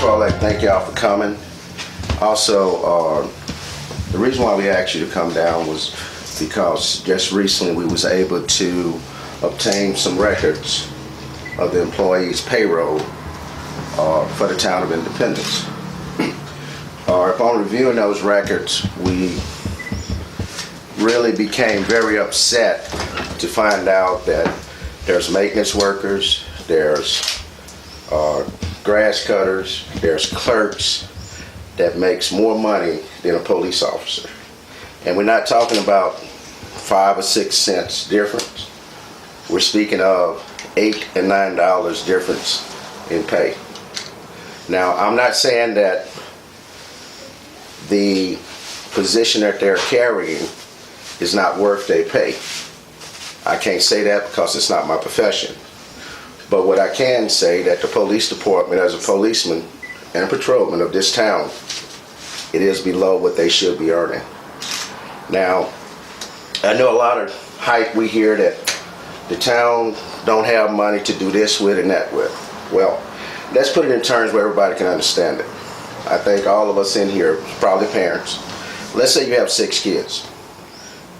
of all, I'd like to thank y'all for coming. Also, the reason why we asked you to come down was because just recently we was able to obtain some records of the employees' payroll for the town of Independence. Upon reviewing those records, we really became very upset to find out that there's maintenance workers, there's grass cutters, there's clerks that makes more money than a police officer. And we're not talking about 5 or 6 cents difference. We're speaking of $8 and $9 difference in pay. Now, I'm not saying that the position that they're carrying is not worth their pay. I can't say that because it's not my profession. But what I can say that the police department, as a policeman and a patrolman of this town, it is below what they should be earning. Now, I know a lot of hype we hear that the town don't have money to do this with and that with. Well, let's put it in terms where everybody can understand it. I think all of us in here, probably parents, let's say you have 6 kids.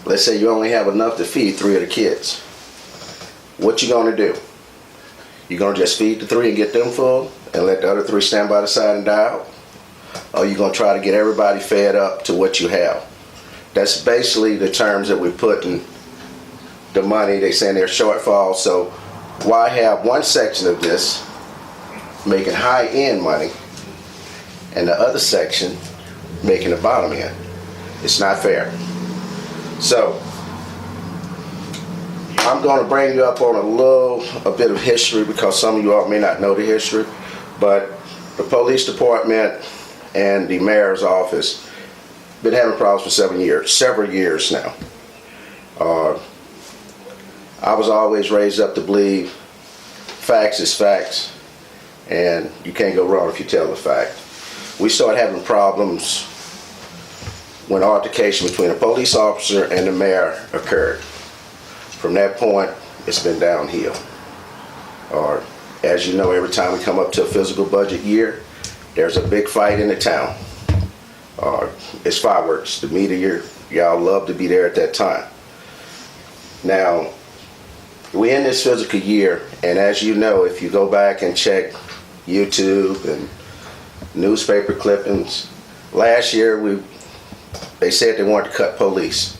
Let's say you only have enough to feed 3 of the kids. What you gonna do? You gonna just feed the 3 and get them full and let the other 3 stand by the side and die out? Or you gonna try to get everybody fed up to what you have? That's basically the terms that we're putting the money. They saying there's shortfall, so why have one section of this making high-end money and the other section making the bottom end? It's not fair. So I'm going to bring you up on a bit of history because some of you all may not know the history, but the police department and the mayor's office been having problems for several years now. I was always raised up to believe facts is facts, and you can't go wrong if you tell the fact. We started having problems when altercation between a police officer and the mayor occurred. From that point, it's been downhill. As you know, every time we come up to a physical budget year, there's a big fight in the town. It's fireworks. The media, y'all love to be there at that time. Now, we're in this physical year, and as you know, if you go back and check YouTube and newspaper clippings, last year they said they wanted to cut police,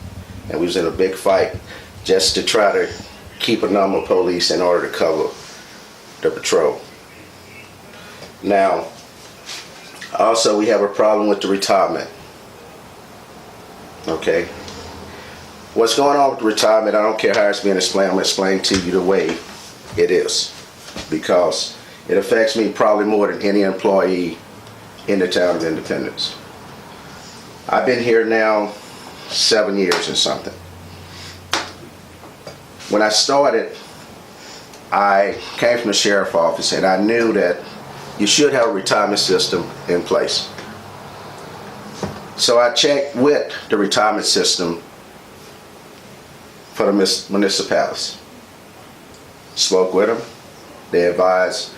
and we was in a big fight just to try to keep a number of police in order to cover the patrol. Now, also we have a problem with the retirement. Okay? What's going on with the retirement, I don't care how it's being explained, I'm going to explain to you the way it is. Because it affects me probably more than any employee in the town of Independence. I've been here now 7 years and something. When I started, I came from the sheriff's office and I knew that you should have a retirement system in place. So I checked with the retirement system for the municipalities. Spoke with them. They advised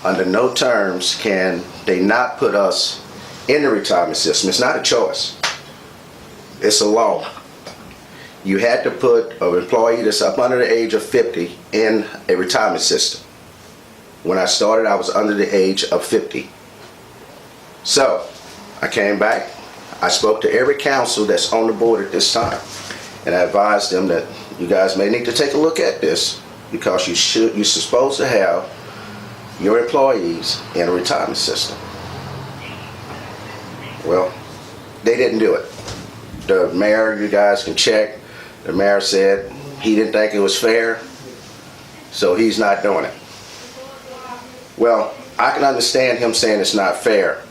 under no terms can they not put us in the retirement system. It's not a choice. It's a law. You had to put an employee that's up under the age of 50 in a retirement system. When I started, I was under the age of 50. So, I came back, I spoke to every council that's on the board at this time, and I advised them that you guys may need to take a look at this because you're supposed to have your employees in a retirement system. Well, they didn't do it. The mayor, you guys can check, the mayor said he didn't think it was fair, so he's not doing it. Well, I can understand him saying it's not fair,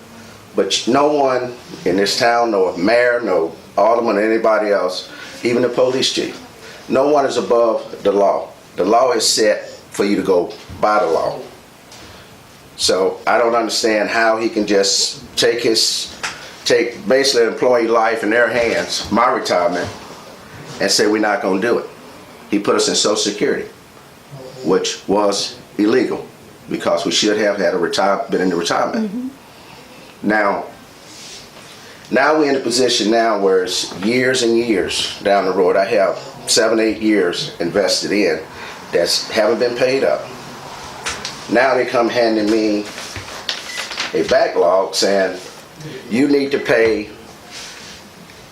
but no one in this town, no mayor, no alderman, anybody else, even the police chief, no one is above the law. The law is set for you to go by the law. So I don't understand how he can just take basically employee life in their hands, my retirement, and say we're not going to do it. He put us in Social Security, which was illegal because we should have had been in the retirement. Mm-hmm. Now we're in a position now where it's years and years down the road. I have 7, 8 years invested in that haven't been paid up. Now they come handing me a backlog saying you need to pay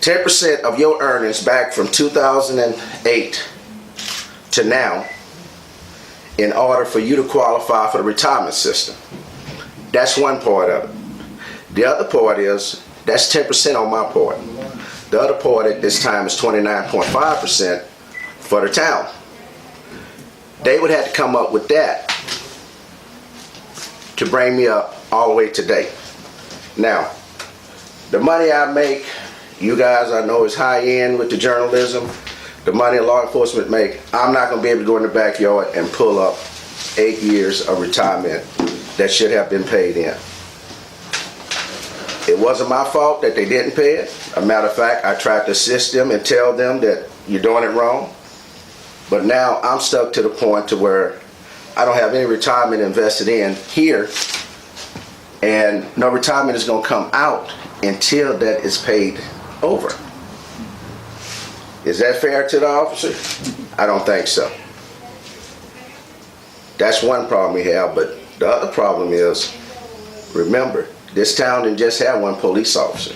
10% of your earnings back from 2008 to now in order for you to qualify for the retirement system. That's one part of it. The other part is, that's 10% on my part. The other part at this time is 29.5% for the town. They would have to come up with that to bring me up all the way today. Now, the money I make, you guys I know is high end with the journalism. The money law enforcement make, I'm not going to be able to go in the backyard and pull up 8 years of retirement that should have been paid in. It wasn't my fault that they didn't pay it. As a matter of fact, I tried to assist them and tell them that you're doing it wrong. But now I'm stuck to the point to where I don't have any retirement invested in here, and no retirement is going to come out until that is paid over. Is that fair to the officer? I don't think so. That's one problem we have, but the other problem is, remember, this town didn't just have one police officer.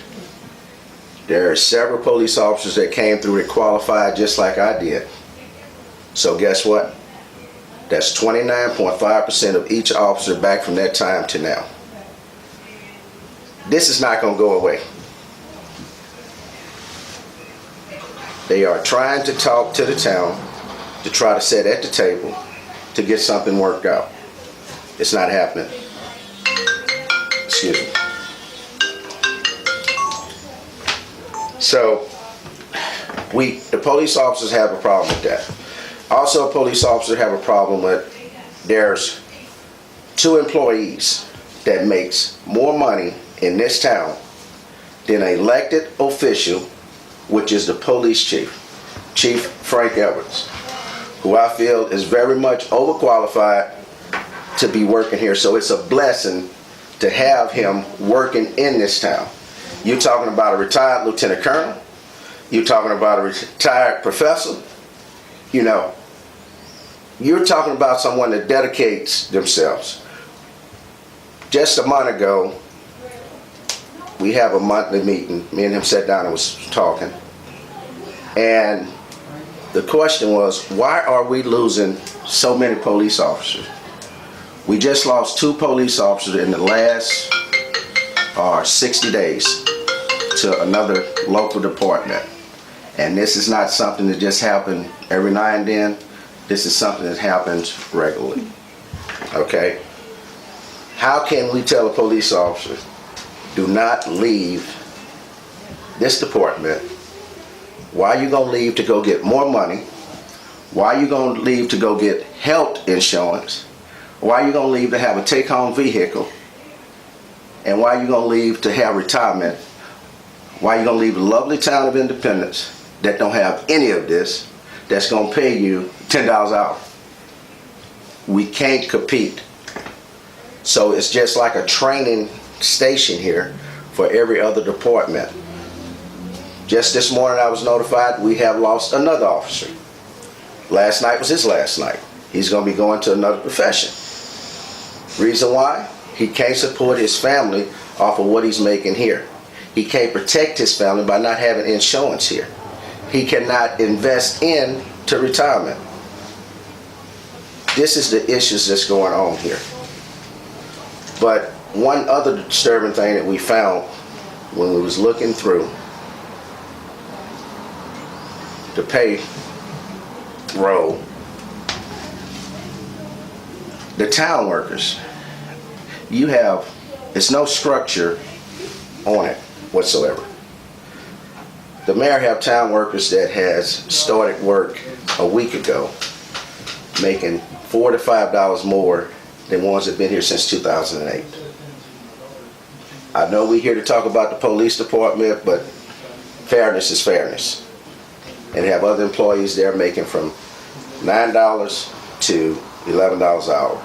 There are several police officers that came through and qualified just like I did. So guess what? That's 29.5% of each officer back from that time to now. This is not going to go away. They are trying to talk to the town to try to sit at the table to get something worked out. It's not happening. Excuse me. So, the police officers have a problem with that. Also, police officers have a problem with, there's 2 employees that makes more money in this town than an elected official, which is the police chief, Chief Frank Edwards, who I feel is very much overqualified to be working here. So it's a blessing to have him working in this town. You're talking about a retired lieutenant colonel. You're talking about a retired professor. You know, you're talking about someone that dedicates themselves. Just a month ago, we have a monthly meeting. Me and him sat down and was talking. And the question was, why are we losing so many police officers? We just lost 2 police officers in the last 60 days to another local department. And this is not something that just happened every now and then. This is something that happens regularly. Okay? How can we tell a police officer, do not leave this department? Why are you going to leave to go get more money? Why are you going to leave to go get health insurance? Why are you going to leave to have a take-home vehicle? And why are you going to leave to have retirement? Why are you going to leave the lovely town of Independence that don't have any of this, that's going to pay you $10 an hour? We can't compete. So it's just like a training station here for every other department. Just this morning I was notified we have lost another officer. Last night was his last night. He's going to be going to another profession. Reason why? He can't support his family off of what he's making here. He can't protect his family by not having insurance here. He cannot invest into retirement. This is the issues that's going on here. But one other disturbing thing that we found when we was looking through the pay roll, the town workers, it's no structure on it whatsoever. The mayor have town workers that has started work a week ago making $4 to $5 more than ones that have been here since 2008. I know we're here to talk about the police department, but fairness is fairness. And have other employees there making from $9 to $11 an hour.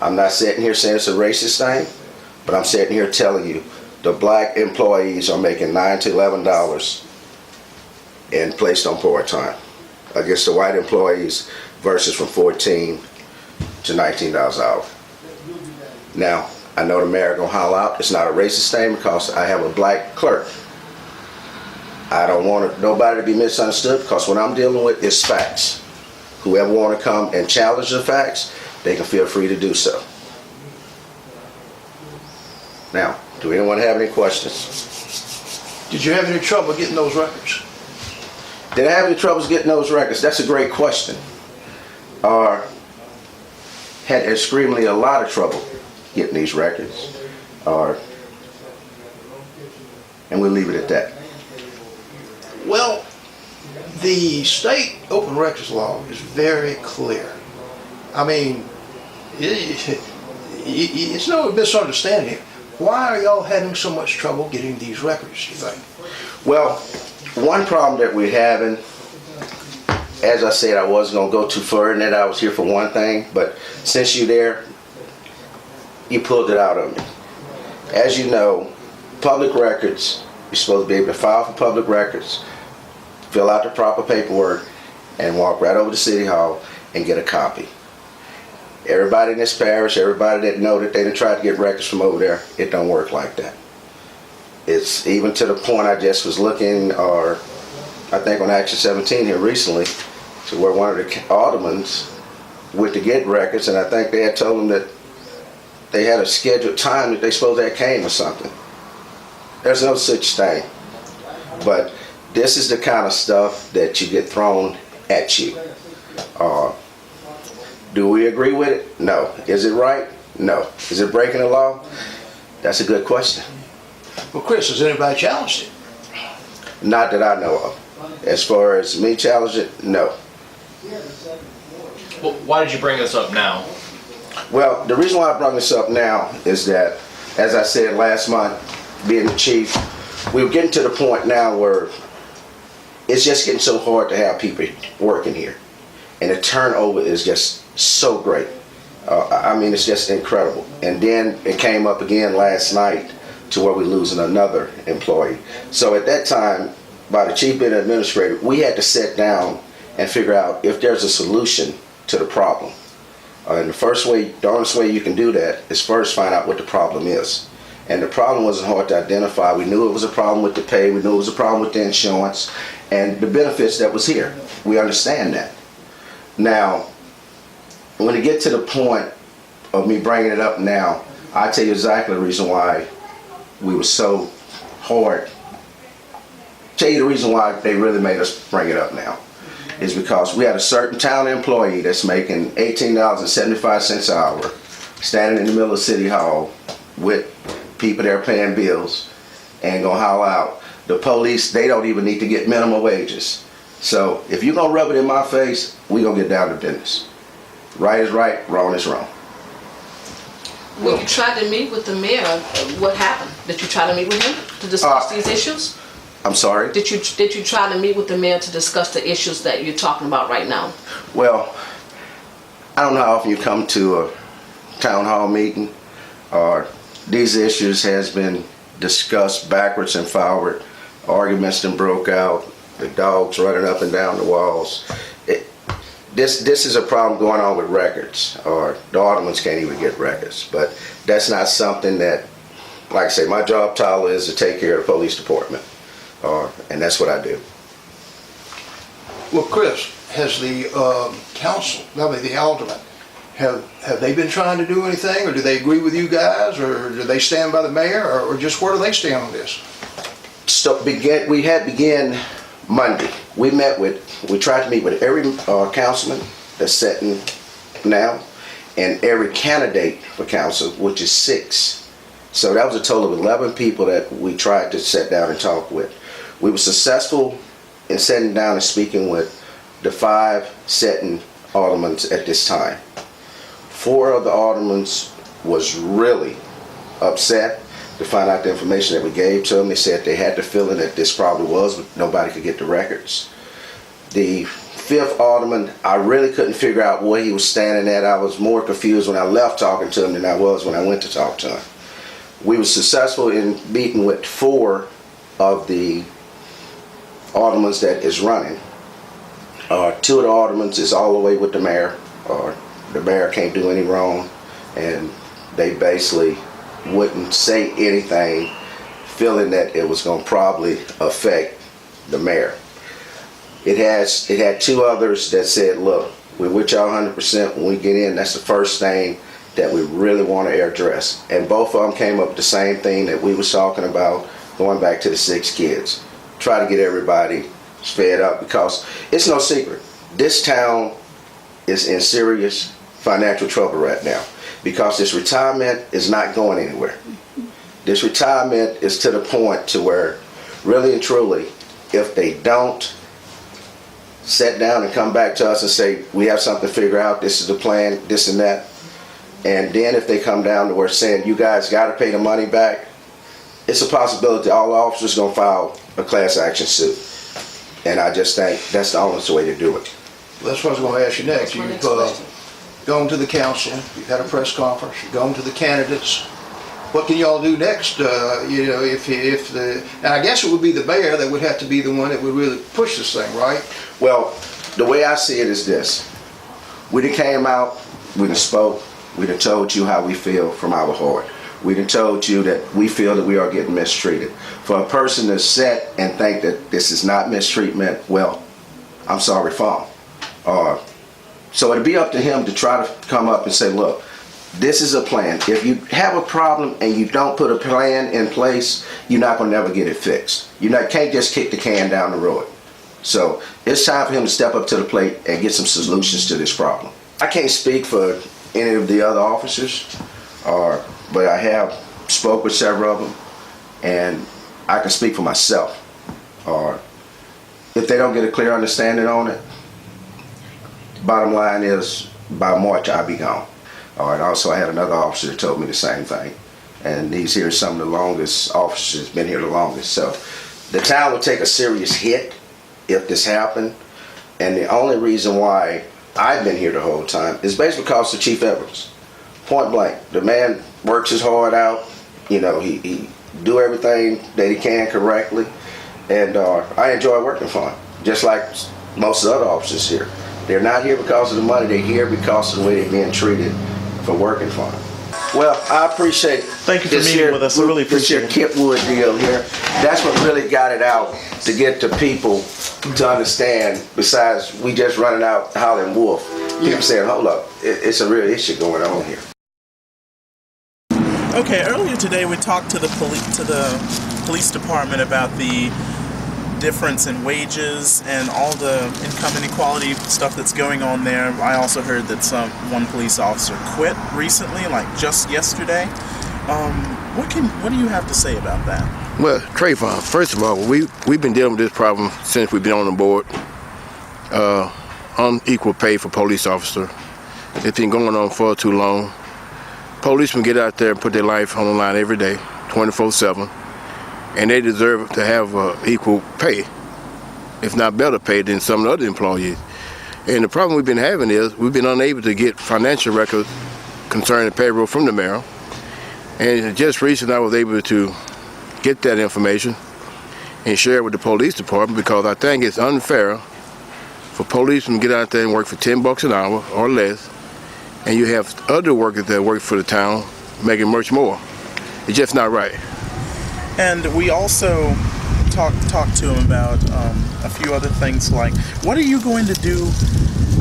I'm not sitting here saying it's a racist thing, But I'm sitting here telling you, the black employees are making $9 to $11 and placed on part-time against the white employees versus from $14 to $19 an hour. Now, I know the mayor gonna holler out, it's not a racist statement because I have a black clerk. I don't want nobody to be misunderstood because what I'm dealing with is facts. Whoever want to come and challenge the facts, they can feel free to do so. Now, do anyone have any questions? Did you have any trouble getting those records? Did I have any troubles getting those records? That's a great question. Had extremely a lot of trouble getting these records. And we'll leave it at that. Well, the state open records law is very clear. I mean, it's no misunderstanding. Why are y'all having so much trouble getting these records, you think? Well, one problem that we're having, as I said, I wasn't going to go too far in that. I was here for one thing, but since you're there, you pulled it out of me. As you know, public records, you're supposed to be able to file for public records, fill out the proper paperwork, and walk right over to City Hall and get a copy. Everybody in this parish, everybody that know that they done tried to get records from over there, it don't work like that. It's even to the point I just was looking, or I think on Action 17 here recently, to where one of the aldermen went to get records, and I think they had told them that they had a scheduled time that they supposed to have came or something. There's no such thing. But this is the kind of stuff that you get thrown at you. Do we agree with it? No. Is it right? No. Is it breaking the law? That's a good question. Well, Chris, has anybody challenged it? Not that I know of. As far as me challenge it, no. Well, why did you bring this up now? Well, the reason why I brought this up now is that, as I said last month, being the chief, we're getting to the point now where it's just getting so hard to have people working here. And the turnover is just so great. I mean, it's just incredible. And then it came up again last night to where we're losing another employee. So at that time, by the chief being administrator, we had to sit down and figure out if there's a solution to the problem. And the honest way you can do that is first find out what the problem is. And the problem wasn't hard to identify. We knew it was a problem with the pay. We knew it was a problem with the insurance and the benefits that was here. We understand that. Now, when it get to the point of me bringing it up now, I tell you exactly the reason why we were so hard. Tell you the reason why they really made us bring it up now is because we had a certain town employee that's making $18.75 an hour, standing in the middle of City Hall with people that are paying bills and gonna holler out. The police, they don't even need to get minimum wages. So if you're gonna rub it in my face, we gonna get down to business. Right is right, wrong is wrong. When you tried to meet with the mayor, what happened? Did you try to meet with him to discuss these issues? I'm sorry? Did you try to meet with the mayor to discuss the issues that you're talking about right now? Well, I don't know how often you come to a town hall meeting, or these issues has been discussed backwards and forward. Arguments then broke out, the dogs running up and down the walls. This is a problem going on with records, or the aldermen can't even get records. But that's not something that, like I say, my job title is to take care of the police department, and that's what I do. Well, Chris, has the council, the aldermen, have they been trying to do anything, or do they agree with you guys, or do they stand by the mayor, or just where do they stand on this? So we had began Monday. We tried to meet with every councilman that's sitting now, and every candidate for council, which is 6. So that was a total of 11 people that we tried to sit down and talk with. We were successful in sitting down and speaking with the 5 sitting aldermen at this time. 4 of the aldermen was really upset to find out the information that we gave to them. They said they had the feeling that this probably was, but nobody could get the records. The 5th alderman, I really couldn't figure out where he was standing at. I was more confused when I left talking to him than I was when I went to talk to him. We were successful in meeting with 4 of the aldermen that is running. 2 of the aldermen is all the way with the mayor. The mayor can't do any wrong, and they basically wouldn't say anything, feeling that it was going to probably affect the mayor. It had 2 others that said, look, we're with y'all 100%. When we get in, that's the first thing that we really want to address. And both of them came up with the same thing that we was talking about, going back to the 6 kids. Try to get everybody fed up, because it's no secret. This town is in serious financial trouble right now, because this retirement is not going anywhere. This retirement is to the point to where, really and truly, if they don't sit down and come back to us and say, we have something to figure out, this is the plan, this and that, and then if they come down to where saying, you guys got to pay the money back, it's a possibility all the officers going to file a class action suit. And I just think that's the only way to do it. Well, that's what I was going to ask you next. That's my You've next question. gone to the council, you've had a press conference, you've gone to the candidates. What can y'all do next? If and I guess it would be the mayor that would have to be the one that would really push this thing, right? Well, the way I see it is this. We done came out, we done spoke, we done told you how we feel from our heart. We done told you that we feel that we are getting mistreated. For a person to sit and think that this is not mistreatment, well, I'm sorry for him. So it'd be up to him to try to come up and say, look, this is a plan. If you have a problem and you don't put a plan in place, you're not going to never get it fixed. Can't just kick the can down the road. So it's time for him to step up to the plate and get some solutions to this problem. I can't speak for any of the other officers, but I have spoke with several of them, and I can speak for myself. If they don't get a clear understanding on it, bottom line is by March I'll be gone. And also I had another officer that told me the same thing, and he's here some of the longest officers, been here the longest. So the town will take a serious hit if this happened, and the only reason why I've been here the whole time is basically because of Chief Evans. Point blank, the man works his heart out. He do everything that he can correctly, and I enjoy working for him, just like most of the other officers here. They're not here because of the money, they're here because of the way they're being treated for working for him. Well, I appreciate Thank you for meeting with us. I really appreciate it. This here Kentwood deal here, that's what really got it out, to get the people to understand, besides we just running out howling wolf. People saying, hold up, it's a real issue going on here. Okay, earlier today we talked to the police department about the difference in wages and all the income inequality stuff that's going on there. I also heard that one police officer quit recently, like just yesterday. What do you have to say about that? Well, Trayvon, first of all, we've been dealing with this problem since we've been on the board. Unequal pay for police officer. It's been going on for too long. Policemen get out there and put their life on the line every day, 24/7, and they deserve to have equal pay, if not better pay than some of the other employees. And the problem we've been having is we've been unable to get financial records concerning payroll from the mayor. And just recently I was able to get that information and share it with the police department, because I think it's unfair for policemen to get out there and work for $10 an hour or less, and you have other workers that work for the town making much more. It's just not right. And we also talked to him about a few other things, like what are you going to do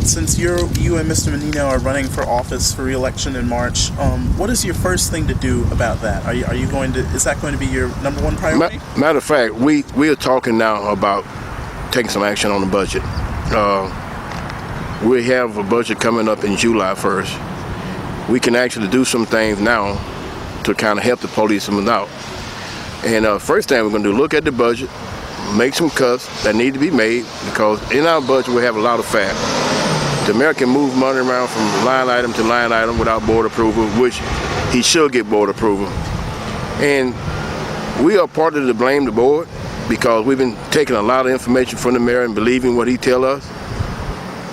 since you and Mr. Menino are running for office for re-election in March? What is your first thing to do about that? Is that going to be your number one priority? Matter of fact, we are talking now about taking some action on the budget. We have a budget coming up in July 1st. We can actually do some things now to kind of help the policemen out. And first thing we're going to do, look at the budget, make some cuts that need to be made, because in our budget we have a lot of fat. The mayor can move money around from line item to line item without board approval, which he should get board approval. And we are partly to blame the board, because we've been taking a lot of information from the mayor and believing what he tells us.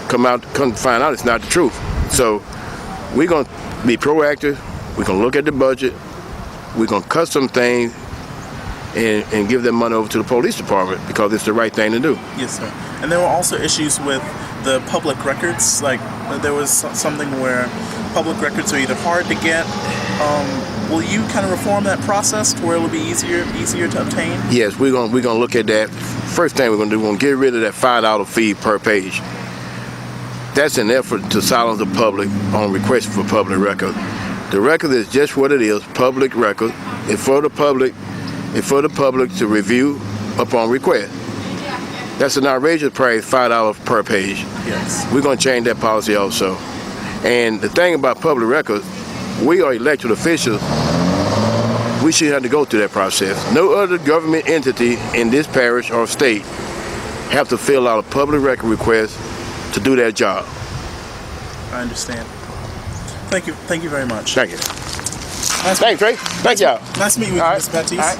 Come to find out it's not the truth. So we're going to be proactive. We're going to look at the budget. we're gonna cut some things and give that money over to the police department because it's the right thing to do. Yes, sir. And there were also issues with the public records. Like there was something where public records are either hard to get. Will you kind of reform that process to where it'll be easier to obtain? Yes, we're gonna look at that. First thing we're gonna do, we're gonna get rid of that $5 fee per page. That's an effort to silence the public on request for public record. The record is just what it is, public record. It's for the public. It's for the public to review upon request. That's an outrageous price, $5 per page. Yes. We're gonna change that policy also. And the thing about public records, we are elected officials. We shouldn't have to go through that process. No other government entity in this parish or state have to fill out a public record request to do their job. I understand. Thank you very much. Thank you. Thanks, Trey. Thank y'all. Nice to meet you, All right. Ms. Baptiste. All right.